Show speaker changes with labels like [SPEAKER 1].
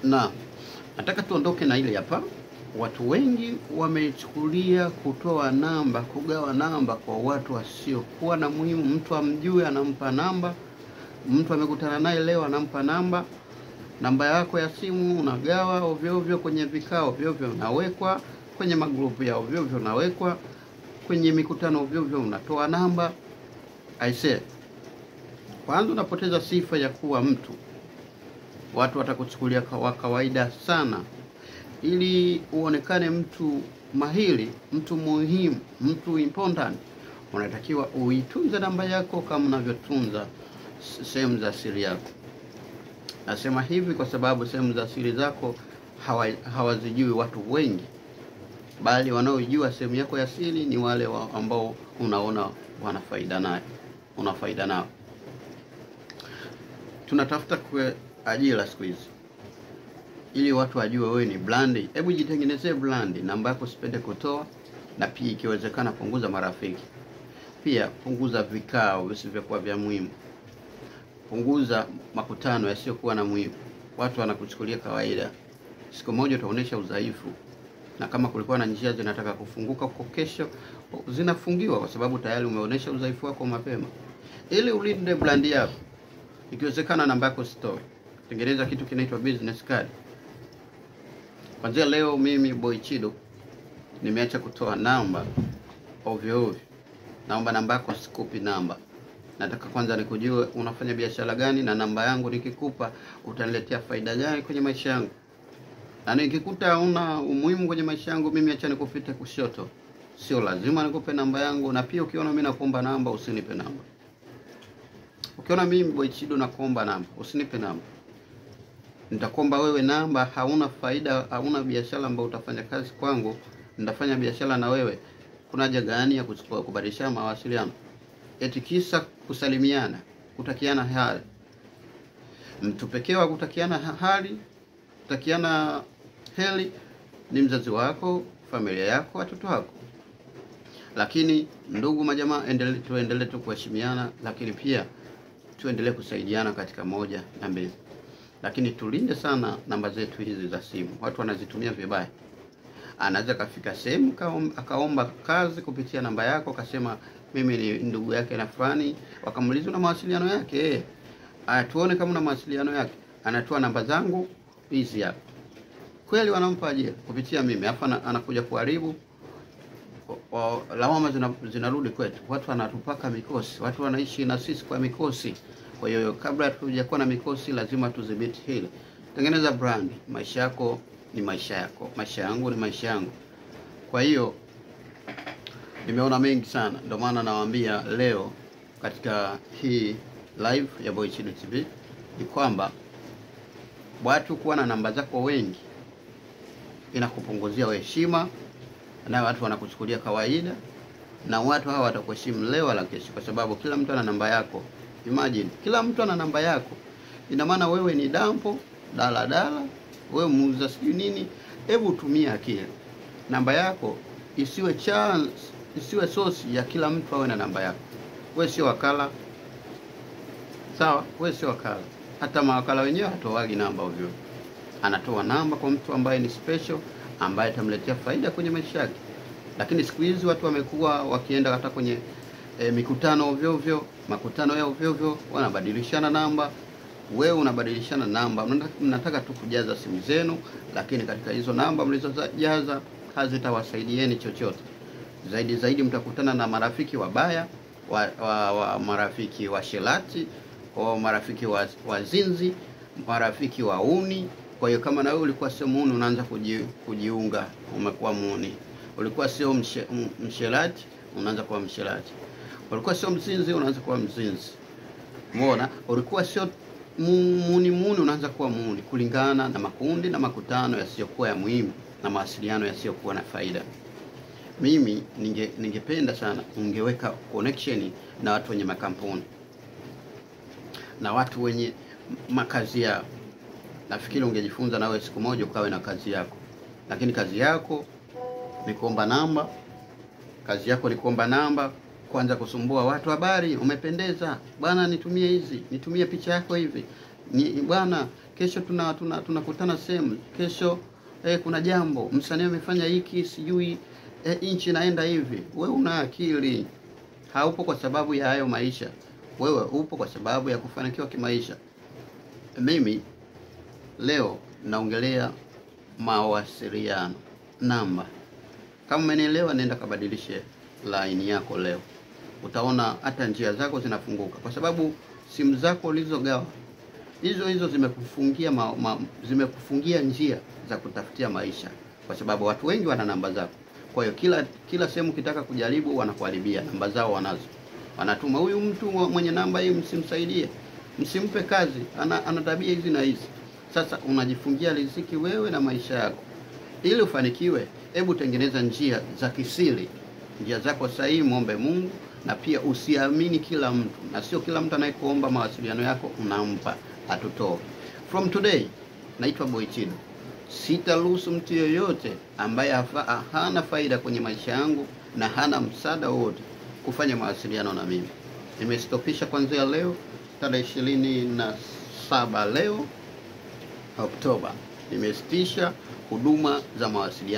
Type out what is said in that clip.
[SPEAKER 1] Na nataka tuondoke na ile hapa. Watu wengi wamechukulia kutoa namba, kugawa namba kwa watu wasiokuwa na muhimu. Mtu amjue anampa namba, mtu amekutana naye leo anampa namba yako ya simu, unagawa ovyo ovyo kwenye vikao ovyo ovyo, unawekwa kwenye magrupu ya ovyo ovyo, unawekwa kwenye mikutano ovyo ovyo, unatoa namba. Aise, kwanza unapoteza sifa ya kuwa mtu. Watu watakuchukulia kwa kawaida sana. Ili uonekane mtu mahiri, mtu muhimu, mtu important, unatakiwa uitunze namba yako kama unavyotunza sehemu za siri yako. Nasema hivi kwa sababu sehemu za siri zako hawazijui watu wengi, bali wanaojua sehemu yako ya siri ni wale ambao unaona wana faida nao. Tunatafuta kwa ajira siku hizi ili watu wajue wewe ni brand. Hebu jitengenezee brand. Namba yako usipende kutoa, na pia ikiwezekana punguza marafiki. Pia punguza vikao visivyokuwa vya muhimu. Punguza makutano yasiyokuwa na muhimu. Watu wanakuchukulia kawaida. Siku moja utaonesha udhaifu. Na kama kulikuwa na njia zinataka kufunguka kwa kesho, zinafungiwa kwa sababu tayari umeonesha udhaifu wako mapema. Ili ulinde brand yako, ikiwezekana namba yako usitoe. Tengeneza kitu kinaitwa business card. Kwanza leo mimi Boy Chido nimeacha kutoa namba ovyo ovyo. Naomba namba yako sikupi namba. Nataka kwanza nikujue unafanya biashara gani, na namba yangu nikikupa utaniletea faida gani kwenye maisha yangu. Na nikikuta una umuhimu kwenye maisha yangu, mimi acha nikupite kushoto. Sio lazima nikupe namba yangu. Na pia ukiona mimi nakuomba namba, usinipe namba. Ukiona mimi Boy Chido nakuomba namba, usinipe namba. Nitakuomba wewe namba, hauna faida, hauna biashara ambayo utafanya kazi kwangu, nitafanya biashara na wewe. Kuna haja gani ya kubadilisha mawasiliano? Eti kisa kusalimiana, kutakiana hali. Mtu pekee wa kutakiana hali, kutakiana heri ni mzazi wako, familia yako, watoto wako. Lakini ndugu majamaa, tuendelee tu kuheshimiana, lakini pia tuendelee kusaidiana katika moja na mbili. Lakini tulinde sana namba zetu hizi za simu. Watu wanazitumia vibaya. Anaweza kafika sehemu akaomba kazi kupitia namba yako, akasema mimi ni ndugu yake na fulani, wakamuuliza na mawasiliano yake. Tuone kama una mawasiliano yake. Anatoa namba zangu hizi hapa. Kweli wanampa ajira kupitia mimi. Hapa anakuja kuharibu. Lawama zinarudi kwetu. Watu wanatupaka mikosi. Watu wanaishi na sisi kwa mikosi. Kwa hiyo kabla hatujakuwa na mikosi, lazima tudhibiti hili. Tengeneza brand. Maisha yako ni maisha yako, maisha yangu ni maisha yangu. Kwa hiyo nimeona mengi sana, ndio maana nawaambia leo katika hii live ya Boy Chido TV ni kwamba watu kuwa na namba zako wengi inakupunguzia heshima, na watu wanakuchukulia kawaida, na watu hawa watakuheshimu leo wala kesho, kwa sababu kila mtu ana namba yako. Imagine, kila mtu ana namba yako. Ina maana wewe ni dampo, daladala, wewe muuza sijui nini. Hebu tumia akili. Namba yako isiwe chance, isiwe source ya kila mtu awe na namba yako. Wewe sio wakala. Sawa, wewe sio wakala. Hata mawakala wenyewe hatoagi namba ovyo. Anatoa namba kwa mtu ambaye ni special, ambaye atamletea faida kwenye maisha yake. Lakini siku hizi watu wamekuwa wakienda hata kwenye mikutano ovyo ovyo, makutano ya ovyo ovyo, wanabadilishana namba. Wewe unabadilishana namba, mnataka tu kujaza simu zenu, lakini katika hizo namba mlizojaza hazitawasaidieni chochote. Zaidi mtakutana na marafiki wabaya, marafiki wa shelati, marafiki wazinzi, marafiki wauni. Kwa hiyo kama na wewe ulikuwa sio muuni, unaanza kujiunga, umekuwa muuni. Ulikuwa sio mshelati, unaanza kuwa mshelati. Ulikuwa sio mzinzi, unaanza kuwa mzinzi. Umeona? Ulikuwa sio muuni, unaanza kuwa muuni, kulingana na makundi na makutano yasiyokuwa ya muhimu na mawasiliano yasiyokuwa na faida. Mimi ningependa sana ungeweka connection na watu wenye makampuni na watu wenye makazi yao. Nafikiri ungejifunza nawe siku moja ukawe na kazi yako. Lakini kazi yako ni kuomba namba. Kazi yako ni kuomba namba, kwanza kusumbua watu. Habari, umependeza bwana, nitumie hizi, nitumie picha yako hivi, bwana kesho tunakutana sehemu, kesho kuna jambo, msanii amefanya hiki, sijui inchi naenda hivi. Wewe una akili? Haupo kwa sababu ya hayo maisha, wewe upo kwa sababu ya kufanikiwa kimaisha. Mimi leo naongelea mawasiliano. Namba, kama umenielewa, nenda kabadilishe line yako leo, utaona hata njia zako zinafunguka, kwa sababu simu zako ulizogawa hizo zimekufungia njia za kutafutia maisha, kwa sababu watu wengi wana namba zako. Kwa hiyo kila sehemu ukitaka kujaribu wanakuharibia namba zao, wanatuma huyu mtu mwenye namba hii msimsaidie, msimpe kazi, ana tabia hizi na hizi. Sasa unajifungia riziki wewe na maisha yako. Ili ufanikiwe, hebu tengeneza njia za kisiri, njia zako sahihi, muombe Mungu, na pia usiamini kila mtu, na sio kila mtu anayekuomba mawasiliano yako unampa atutoe. From today, naitwa Boy Chido. Sitaruhusu mtu yoyote ambaye hana faida kwenye maisha yangu na hana msaada wote kufanya mawasiliano na mimi. Nimestopisha kuanzia leo tarehe 27 leo Oktoba. Nimesitisha huduma za mawasiliano.